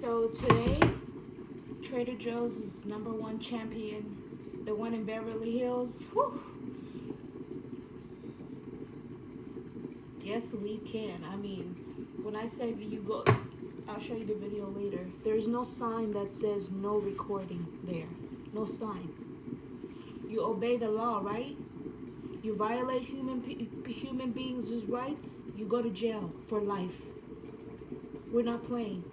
So today, Trader Joe's is #1 champion, the one in Beverly Hills. Whew. Yes, we can. I mean, when I say you go, I'll show you the video later. There's no sign that says no recording there. No sign. You obey the law, right? You violate human beings' rights, you go to jail for life. We're not playing.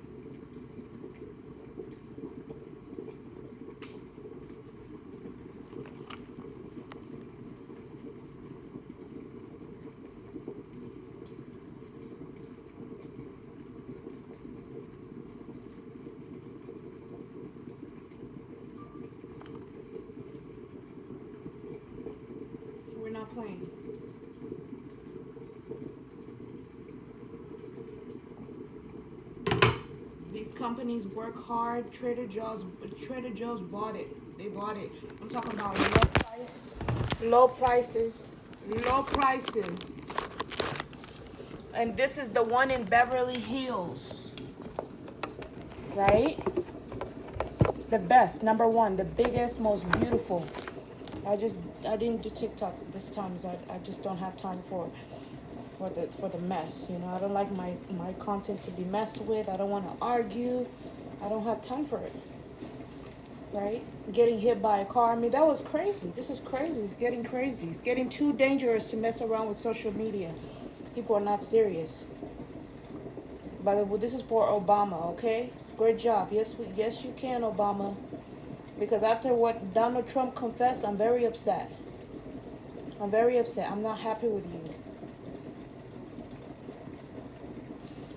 We're not playing. These companies work hard. Trader Joe's bought it. They bought it. I'm talking about low prices, low prices. And this is the one in Beverly Hills, right? The best, #1, the biggest, most beautiful. I didn't do TikTok this time because I just don't have time for the mess. You know, I don't like my content to be messed with. I don't want to argue. I don't have time for it. Right? Getting hit by a car. I mean, that was crazy. This is crazy. It's getting crazy. It's getting too dangerous to mess around with social media. People are not serious. But this is for Obama, okay? Great job. Yes, you can, Obama. Because after what Donald Trump confessed, I'm very upset. I'm very upset. I'm not happy with you.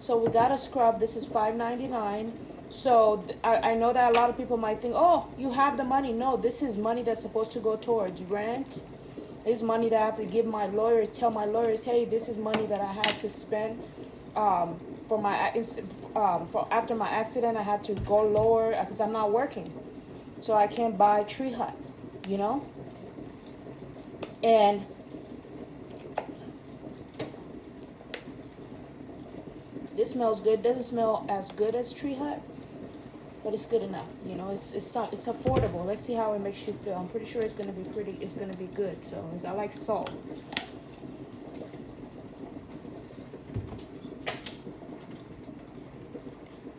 So we got a scrub. This is $5.99. So I know that a lot of people might think, oh, you have the money. No, this is money that's supposed to go towards rent. This is money that I have to give my lawyer, tell my lawyers, hey, this is money that I had to spend for after my accident. I had to go lower because I'm not working. So I can't buy a tree hut, you know? And this smells good. Doesn't smell as good as tree hut, but it's good enough. You know, it's affordable. Let's see how it makes you feel. I'm pretty sure it's gonna be good. So I like salt.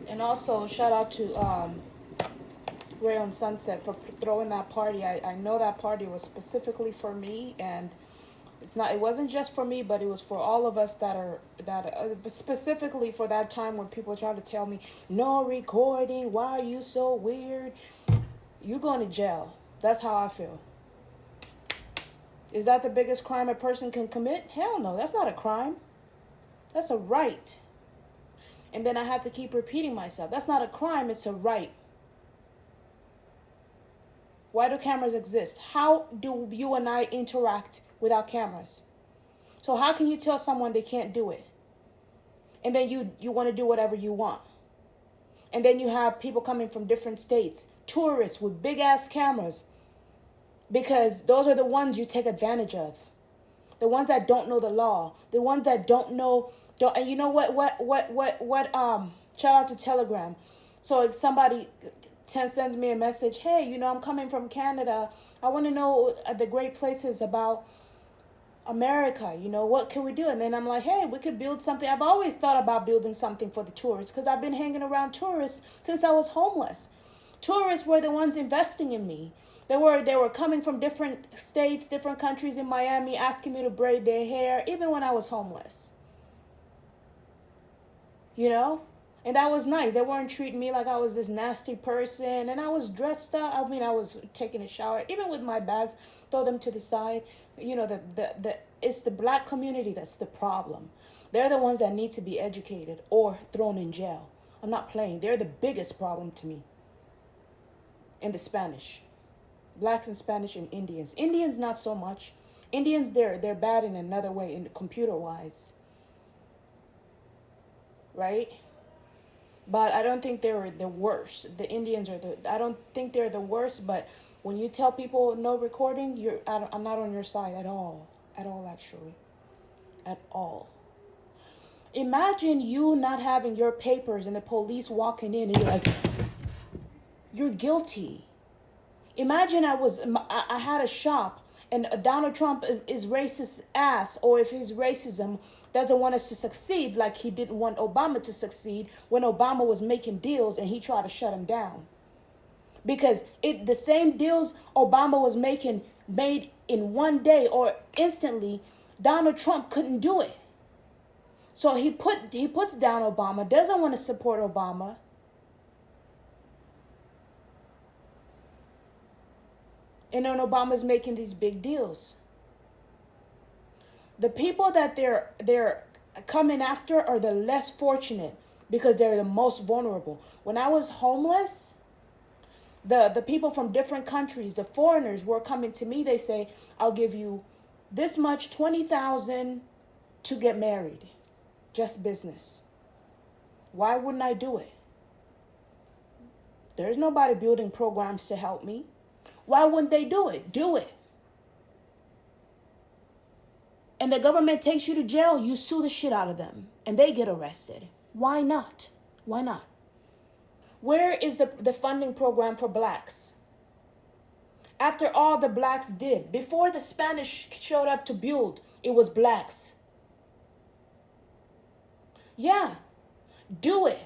And also shout out to Ray on Sunset for throwing that party. I know that party was specifically for me, and it wasn't just for me, but it was for all of us that specifically for that time when people try to tell me no recording, why are you so weird? You're going to jail. That's how I feel. Is that the biggest crime a person can commit? Hell no, that's not a crime. That's a right. And then I have to keep repeating myself. That's not a crime, it's a right. Why do cameras exist? How do you and I interact without cameras? So how can you tell someone they can't do it? And then you want to do whatever you want. And then you have people coming from different states, tourists with big ass cameras, because those are the ones you take advantage of. The ones that don't know the law, the ones that don't, and you know what, shout out to Telegram. So if somebody sends me a message, hey, you know, I'm coming from Canada. I want to know the great places about America. You know, what can we do? And then I'm like, hey, we could build something. I've always thought about building something for the tourists because I've been hanging around tourists since I was homeless. Tourists were the ones investing in me. They were coming from different states, different countries in Miami, asking me to braid their hair, even when I was homeless. You know? And that was nice. They weren't treating me like I was this nasty person. And I was dressed up. I mean, I was taking a shower. Even with my bags, throw them to the side. You know, it's the black community that's the problem. They're the ones that need to be educated or thrown in jail. I'm not playing. They're the biggest problem to me. And the Spanish. Blacks and Spanish and Indians. Indians, not so much. Indians, they're bad in another way, in computer-wise. Right? But I don't think they're the worst. The Indians I don't think they're the worst, but when you tell people no recording, I'm not on your side at all. At all, actually. At all. Imagine you not having your papers and the police walking in and you're like, you're guilty. Imagine I had a shop and Donald Trump is racist ass, or if his racism doesn't want us to succeed like he didn't want Obama to succeed when Obama was making deals and he tried to shut him down. Because the same deals Obama was made in one day or instantly, Donald Trump couldn't do it. So he puts down Obama, doesn't want to support Obama. And then Obama's making these big deals. The people that they're coming after are the less fortunate because they're the most vulnerable. When I was homeless, the people from different countries, the foreigners were coming to me. They say, I'll give you this much, 20,000 to get married. Just business. Why wouldn't I do it? There's nobody building programs to help me. Why wouldn't they do it? Do it. And the government takes you to jail, you sue the shit out of them, and they get arrested. Why not? Why not? Where is the funding program for blacks? After all the blacks did, before the Spanish showed up to build, it was blacks. Yeah, do it.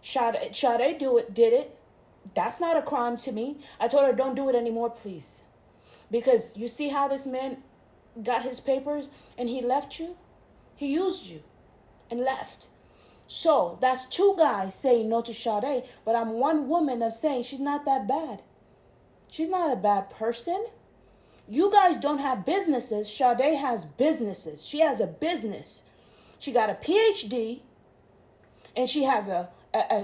Sade did it. That's not a crime to me. I told her, don't do it anymore, please. Because you see how this man got his papers and he left you? He used you and left. So that's two guys saying no to Sade, but I'm one woman that's saying she's not that bad. She's not a bad person. You guys don't have businesses. Sade has businesses. She has a business. She got a PhD and she has a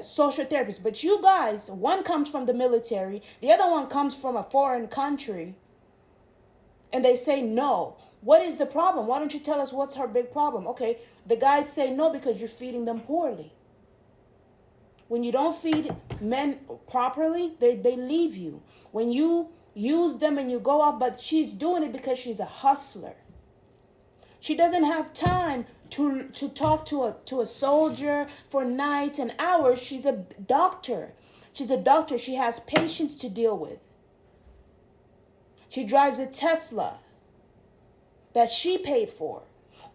social therapist. But you guys, one comes from the military, the other one comes from a foreign country, and they say no. What is the problem? Why don't you tell us what's her big problem? Okay, the guys say no because you're feeding them poorly. When you don't feed men properly, they leave you. When you use them and you go out, but she's doing it because she's a hustler. She doesn't have time to talk to a soldier for nights and hours. She's a doctor. She's a doctor. She has patients to deal with. She drives a Tesla that she paid for,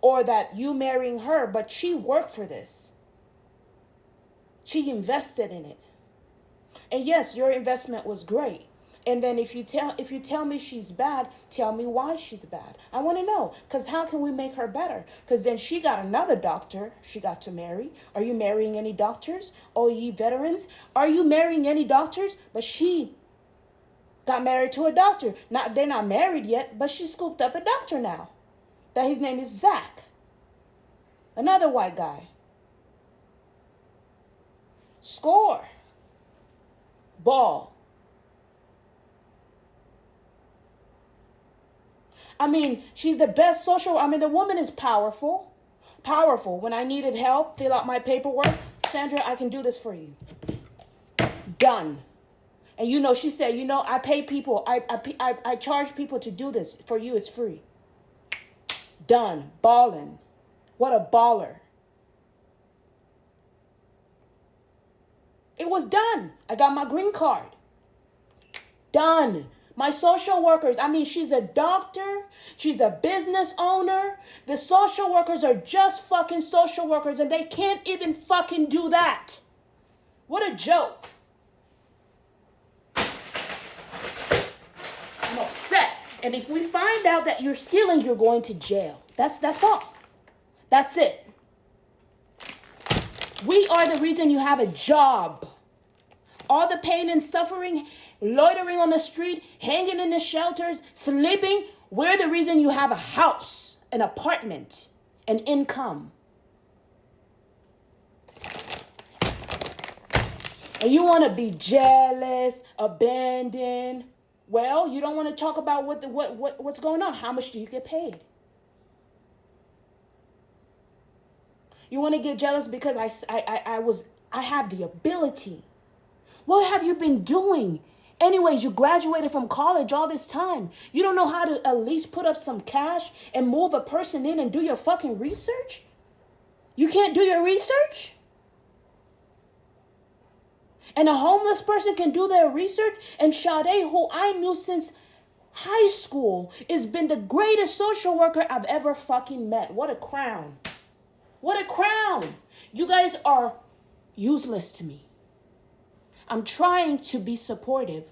or that you marrying her, but she worked for this. She invested in it. And yes, your investment was great. And then if you tell me she's bad, tell me why she's bad. I want to know, because how can we make her better? Because then she got another doctor she got to marry. Are you marrying any doctors? Oh, ye veterans, are you marrying any doctors? But she got married to a doctor. They're not married yet, but she scooped up a doctor now. That his name is Zach. Another white guy. Score. Ball. I mean, she's the best the woman is powerful. Powerful. When I needed help, fill out my paperwork. Sandra, I can do this for you. Done. And she said, I pay people. I charge people to do this. For you, it's free. Done. Ballin'. What a baller. It was done. I got my green card. Done. My social workers, she's a doctor. She's a business owner. The social workers are just fucking social workers and they can't even fucking do that. What a joke. I'm upset. And if we find out that you're stealing, you're going to jail. That's all. That's it. We are the reason you have a job. All the pain and suffering, loitering on the street, hanging in the shelters, sleeping, we're the reason you have a house, an apartment, an income. And you want to be jealous, abandoned. Well, you don't want to talk about what's going on. How much do you get paid? You want to get jealous because I had the ability. What have you been doing? Anyways, you graduated from college all this time. You don't know how to at least put up some cash and move a person in and do your fucking research? You can't do your research? And a homeless person can do their research? And Sade, who I knew since high school, has been the greatest social worker I've ever fucking met. What a crown. What a crown. You guys are useless to me. I'm trying to be supportive,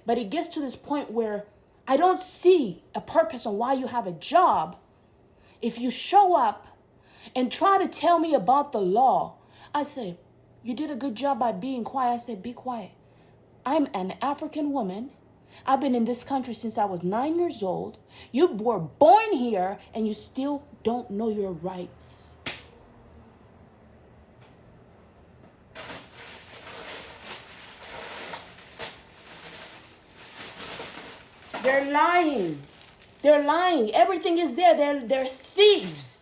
but it gets to this point where I don't see a purpose on why you have a job. If you show up and try to tell me about the law, I say, you did a good job by being quiet. I said, be quiet. I'm an African woman. I've been in this country since I was 9 years old. You were born here and you still don't know your rights. They're lying. They're lying. Everything is there. They're thieves.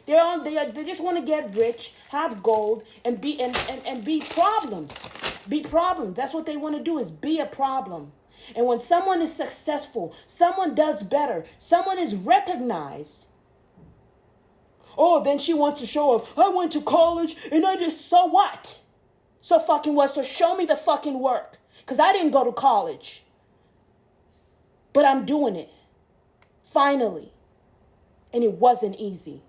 They just want to get rich, have gold, and be problems. Be problems. That's what they want to do, is be a problem. And when someone is successful, someone does better, someone is recognized. Oh, then she wants to show up. I went to college and I just, so what? So fucking what? So show me the fucking work. Because I didn't go to college. But I'm doing it. Finally. And it wasn't easy.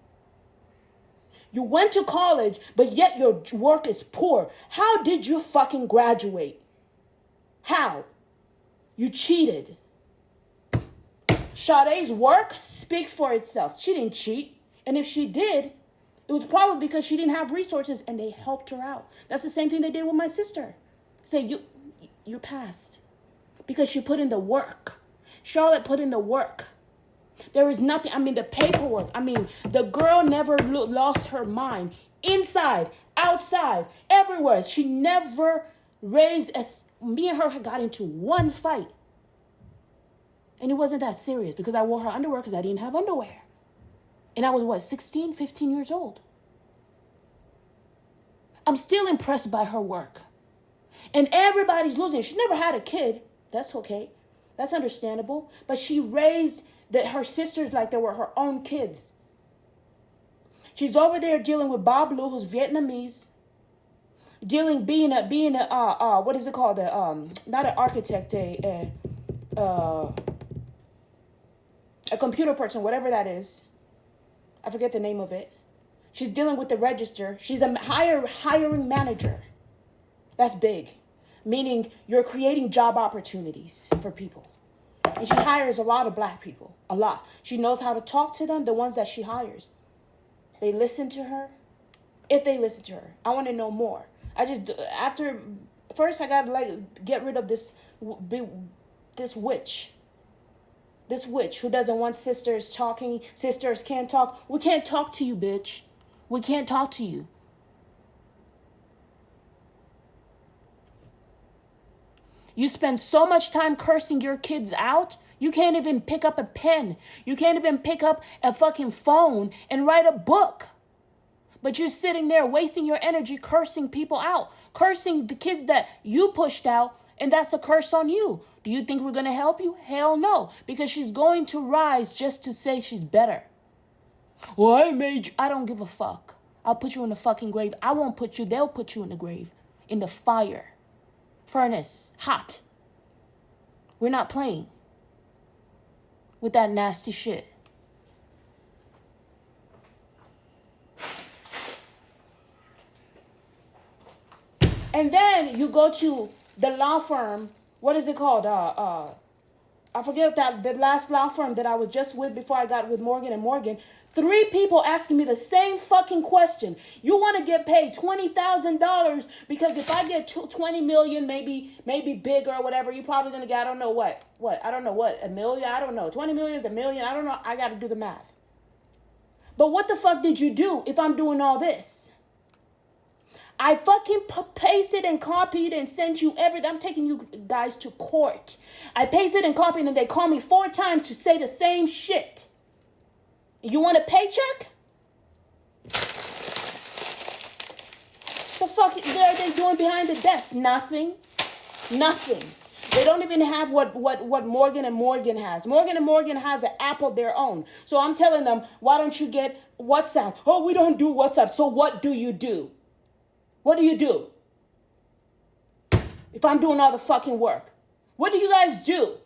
You went to college, but yet your work is poor. How did you fucking graduate? How? You cheated. Sade's work speaks for itself. She didn't cheat. And if she did, it was probably because she didn't have resources and they helped her out. That's the same thing they did with my sister. Say, you passed. Because she put in the work. Charlotte put in the work. There is nothing, the paperwork. The girl never lost her mind. Inside, outside, everywhere. She never raised, me and her got into one fight. And it wasn't that serious because I wore her underwear because I didn't have underwear. And I was 16, 15 years old. I'm still impressed by her work. And everybody's losing. She never had a kid. That's okay. That's understandable. But she raised her sisters like they were her own kids. She's over there dealing with Bob Lou, who's Vietnamese. Being a what is it called? Not an architect, a computer person, whatever that is. I forget the name of it. She's dealing with the register. She's a hiring manager. That's big. Meaning you're creating job opportunities for people. And she hires a lot of black people. A lot. She knows how to talk to them, the ones that she hires. They listen to her. If they listen to her. I want to know more. First I got to get rid of this witch. This witch who doesn't want sisters talking. Sisters can't talk. We can't talk to you, bitch. We can't talk to you. You spend so much time cursing your kids out, you can't even pick up a pen. You can't even pick up a fucking phone and write a book. But you're sitting there wasting your energy cursing people out, cursing the kids that you pushed out, and that's a curse on you. Do you think we're going to help you? Hell no, because she's going to rise just to say she's better. Well, I don't give a fuck. I'll put you in the fucking grave. I won't put you. They'll put you in the grave, in the fire. Furnace, hot. We're not playing with that nasty shit. And then you go to the law firm. What is it called? I forget the last law firm that I was just with before I got with Morgan & Morgan. 3 people asking me the same fucking question. You want to get paid $20,000 because if I get 20 million, maybe bigger or whatever, you're probably going to get, I don't know what, $1 million? I don't know. 20 million, $1 million, I don't know. I got to do the math. But what the fuck did you do if I'm doing all this? I fucking pasted and copied and sent you everything. I'm taking you guys to court. I pasted and copied and they called me 4 times to say the same shit. You want a paycheck? The fuck are they doing behind the desk? Nothing. They don't even have what Morgan and Morgan has. Morgan and Morgan has an app of their own. So I'm telling them, why don't you get WhatsApp? Oh, we don't do WhatsApp. So what do you do? What do you do? If I'm doing all the fucking work, what do you guys do?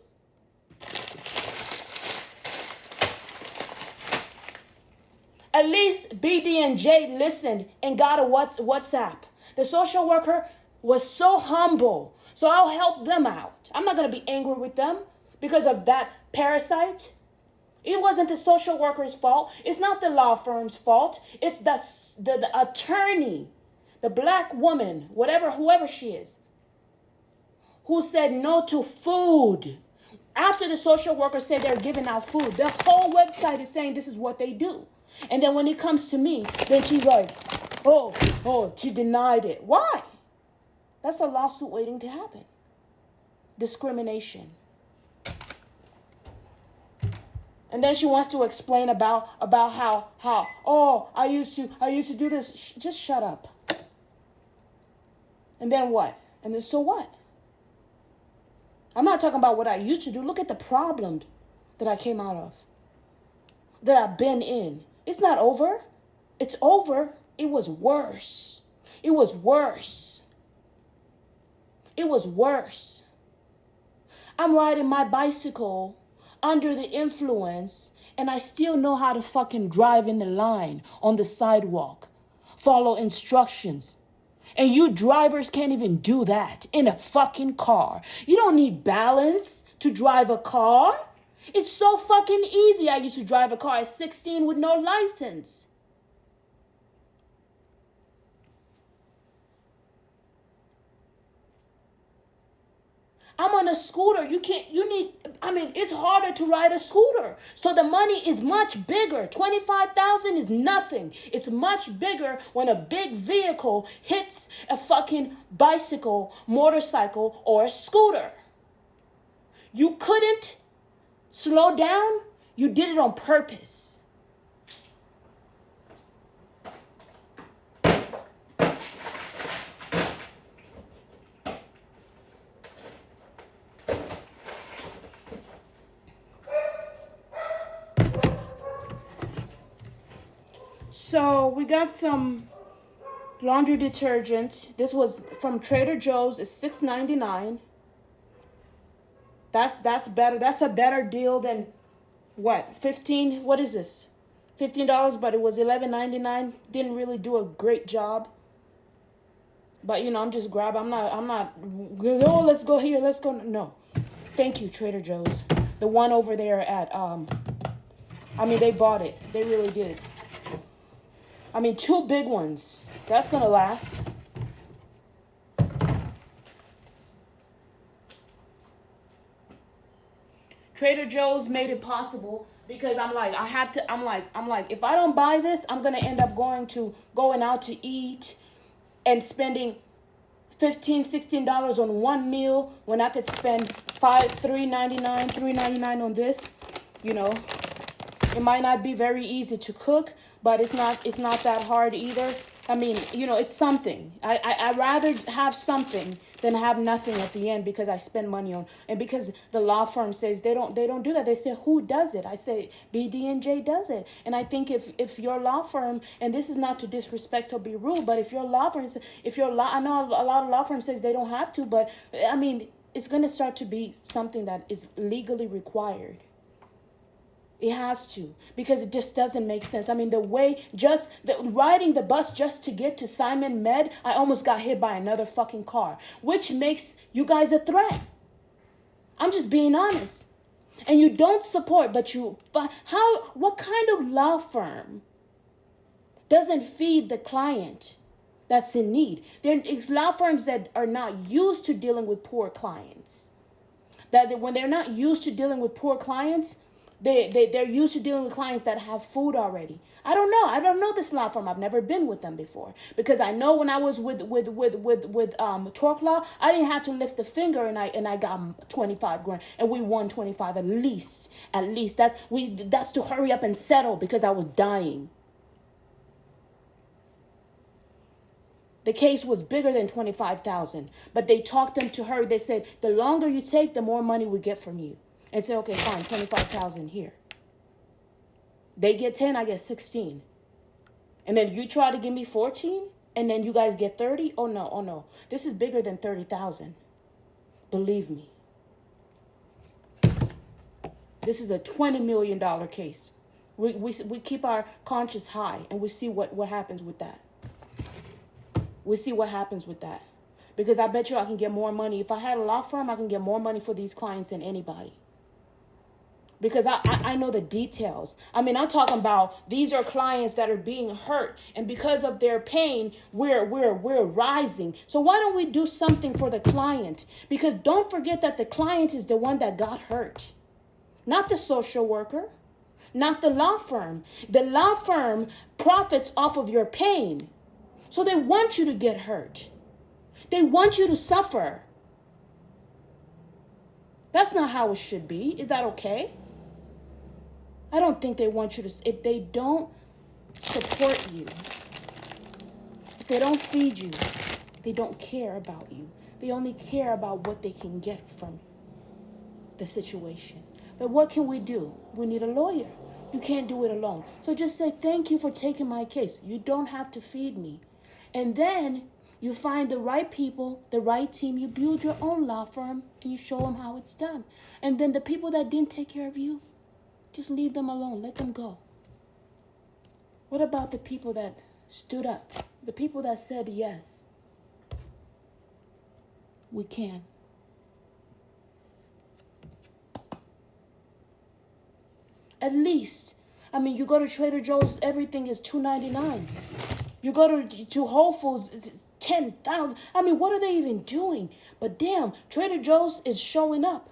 At least BD and J listened and got a WhatsApp. The social worker was so humble. So I'll help them out. I'm not going to be angry with them because of that parasite. It wasn't the social worker's fault. It's not the law firm's fault. It's the attorney, the black woman, whoever she is, who said no to food. After the social worker said they're giving out food, the whole website is saying this is what they do. And then when it comes to me, then she's like, oh, she denied it. Why? That's a lawsuit waiting to happen. Discrimination. And then she wants to explain about how I used to do this. Just shut up. And then what? And then so what? I'm not talking about what I used to do. Look at the problem that I came out of, that I've been in. It's not over. It's over. It was worse. It was worse. It was worse. I'm riding my bicycle under the influence, and I still know how to fucking drive in the line on the sidewalk, follow instructions. And you drivers can't even do that in a fucking car. You don't need balance to drive a car. It's so fucking easy. I used to drive a car at 16 with no license. I'm on a scooter. It's harder to ride a scooter. So the money is much bigger. 25,000 is nothing. It's much bigger when a big vehicle hits a fucking bicycle, motorcycle, or a scooter. You couldn't slow down. You did it on purpose. So we got some laundry detergent. This was from Trader Joe's. It's $6.99. That's better. That's a better deal than what? 15? What is this? $15, but it was $11.99. Didn't really do a great job. But I'm just grabbing. I'm not. Oh, let's go here. Let's go. No, thank you, Trader Joe's. The one over there at they bought it. They really did. 2 big ones. That's gonna last. Trader Joe's made it possible because I'm like, if I don't buy this, I'm gonna end up going out to eat and spending $15, $16 on one meal when I could spend $3.99 on this. It might not be very easy to cook, but it's not that hard either. It's something. I'd rather have something than have nothing at the end because I spend money on, and because the law firm says they don't do that. They say, who does it? I say BD&J does it. And I think if your law firm, and this is not to disrespect or be rude, but if your law firm, I know a lot of law firms says they don't have to, but it's going to start to be something that is legally required. It has to, because it just doesn't make sense. Riding the bus just to get to Simon Med, I almost got hit by another fucking car, which makes you guys a threat. I'm just being honest. And you don't support, what kind of law firm doesn't feed the client that's in need? There's law firms that are not used to dealing with poor clients. That when they're not used to dealing with poor clients, they're used to dealing with clients that have food already. I don't know this law firm. I've never been with them before, because I know when I was with Torque Law, I didn't have to lift a finger, and I got 25 grand, and we won 25 at least. That's to hurry up and settle because I was dying. The case was bigger than 25,000, but they talked them to her. They said, the longer you take, the more money we get from you. And said, okay, fine, 25,000 here. They get 10, I get 16. And then you try to give me 14, and then you guys get 30? Oh no, oh no. This is bigger than 30,000. Believe me. This is a $20 million case. We keep our conscience high, and we see what happens with that. We see what happens with that. Because I bet you I can get more money. If I had a law firm, I can get more money for these clients than anybody. Because I know the details. I mean, I'm talking about these are clients that are being hurt. And because of their pain, we're rising. So why don't we do something for the client? Because don't forget that the client is the one that got hurt. Not the social worker. Not the law firm. The law firm profits off of your pain. So they want you to get hurt. They want you to suffer. That's not how it should be. Is that okay? I don't think they want you to, if they don't support you, if they don't feed you, they don't care about you. They only care about what they can get from the situation. But what can we do? We need a lawyer. You can't do it alone. So just say, thank you for taking my case. You don't have to feed me. And then you find the right people, the right team. You build your own law firm and you show them how it's done. And then the people that didn't take care of you, just leave them alone. Let them go. What about the people that stood up? The people that said, yes, we can. At least, I mean, you go to Trader Joe's, everything is $2.99. You go to Whole Foods, it's 10,000. I mean, what are they even doing? But damn, Trader Joe's is showing up.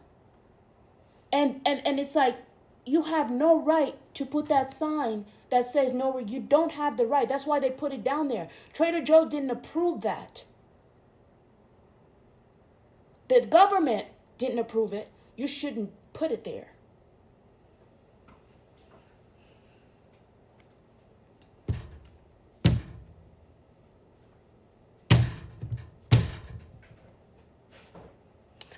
And it's like, you have no right to put that sign that says no, you don't have the right. That's why they put it down there. Trader Joe didn't approve that. The government didn't approve it. You shouldn't put it there.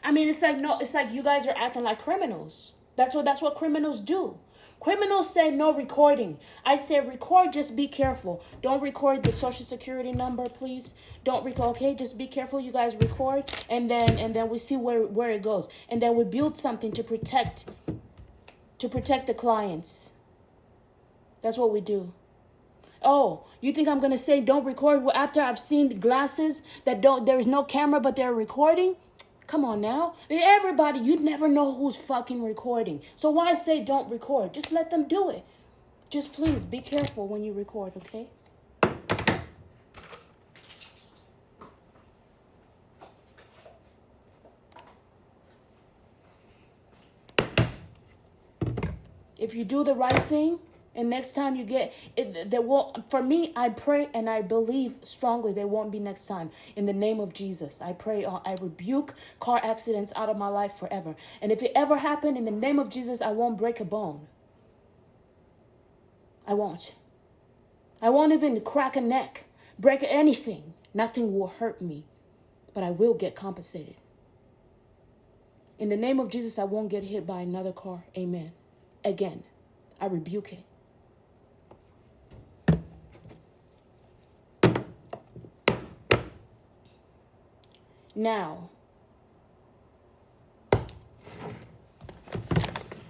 I mean, it's like you guys are acting like criminals. That's what criminals do. Criminals say no recording. I say record, just be careful. Don't record the social security number, please. Don't record, okay? Just be careful, you guys record, and then we see where it goes. And then we build something to protect the clients. That's what we do. Oh, you think I'm going to say don't record after I've seen the glasses that there's no camera but they're recording? Come on now. Everybody, you'd never know who's fucking recording. So why say don't record? Just let them do it. Just please be careful when you record, okay? If you do the right thing, and next time you get it, there won't. For me, I pray and I believe strongly there won't be next time. In the name of Jesus, I pray. I rebuke car accidents out of my life forever. And if it ever happened, in the name of Jesus, I won't break a bone. I won't. I won't even crack a neck, break anything. Nothing will hurt me, but I will get compensated. In the name of Jesus, I won't get hit by another car. Amen. Again, I rebuke it. Now,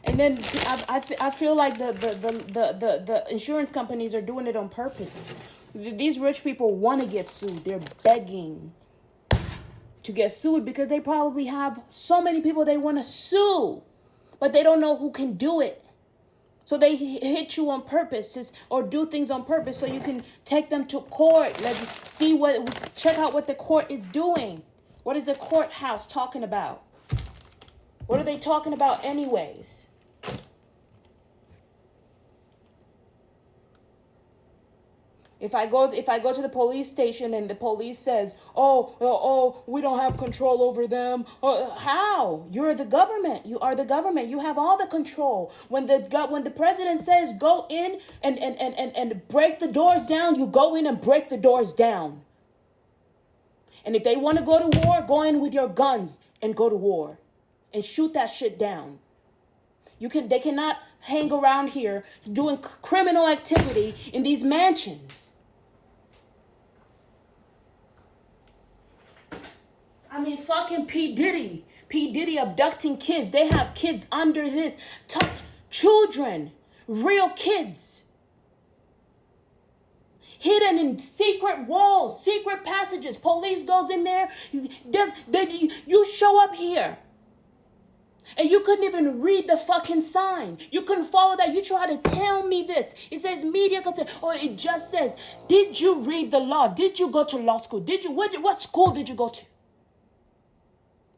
and then I feel like the insurance companies are doing it on purpose. These rich people want to get sued. They're begging to get sued because they probably have so many people they want to sue, but they don't know who can do it. So they hit you on purpose or do things on purpose so you can take them to court. Check out what the court is doing. What is the courthouse talking about? What are they talking about anyways? If I go to the police station and the police says, oh, we don't have control over them. How? You're the government. You are the government. You have all the control. When the president says go in and break the doors down, you go in and break the doors down. And if they want to go to war, go in with your guns and go to war and shoot that shit down. They cannot hang around here doing criminal activity in these mansions. I mean, fucking P. Diddy abducting kids. They have kids under this. Tucked children. Real kids. Hidden in secret walls, secret passages. Police goes in there. You show up here. And you couldn't even read the fucking sign. You couldn't follow that. You try to tell me this. It says media consent. Or it just says, did you read the law? Did you go to law school? What school did you go to?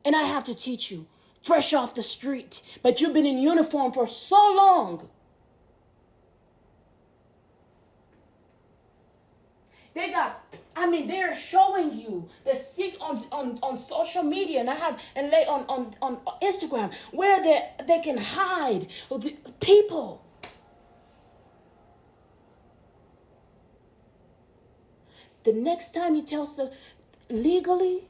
And I have to teach you. Fresh off the street. But you've been in uniform for so long. They're showing you the sick on social media and lay on Instagram where they can hide the people. The next time you tell us legally,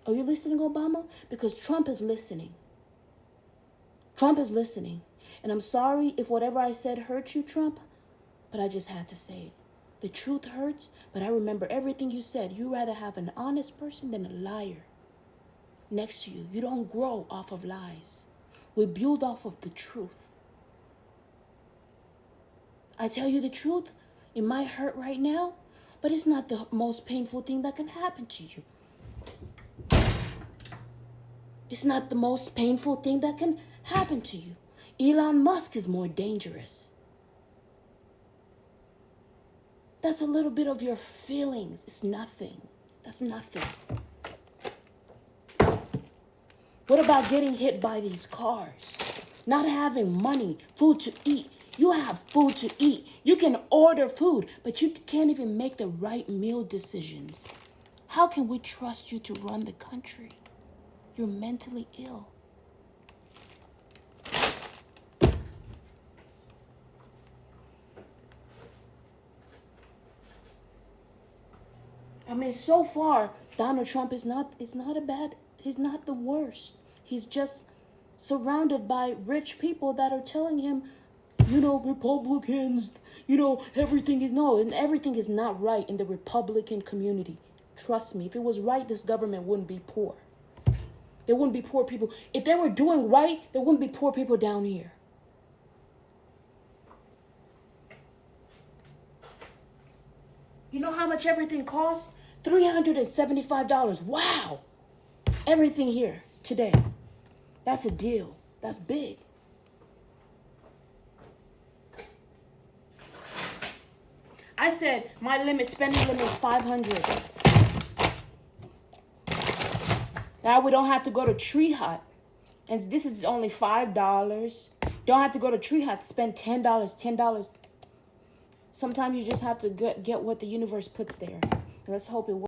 are you listening, Obama? Because Trump is listening. Trump is listening. And I'm sorry if whatever I said hurt you, Trump, but I just had to say it. The truth hurts, but I remember everything you said. You'd rather have an honest person than a liar next to you. You don't grow off of lies. We build off of the truth. I tell you the truth, it might hurt right now, but it's not the most painful thing that can happen to you. It's not the most painful thing that can happen to you. Elon Musk is more dangerous. That's a little bit of your feelings. It's nothing. That's nothing. What about getting hit by these cars? Not having money, food to eat. You have food to eat. You can order food, but you can't even make the right meal decisions. How can we trust you to run the country? You're mentally ill. I mean, so far, Donald Trump he's not the worst. He's just surrounded by rich people that are telling him, Republicans, everything is not right in the Republican community. Trust me, if it was right, this government wouldn't be poor. There wouldn't be poor people. If they were doing right, there wouldn't be poor people down here. You know how much everything costs? $375. Wow. Everything here today. That's a deal. That's big. I said my spending limit is $500. Now we don't have to go to Tree Hut. And this is only $5. Don't have to go to Tree Hut, spend $10. Sometimes you just have to get what the universe puts there. Let's hope it works.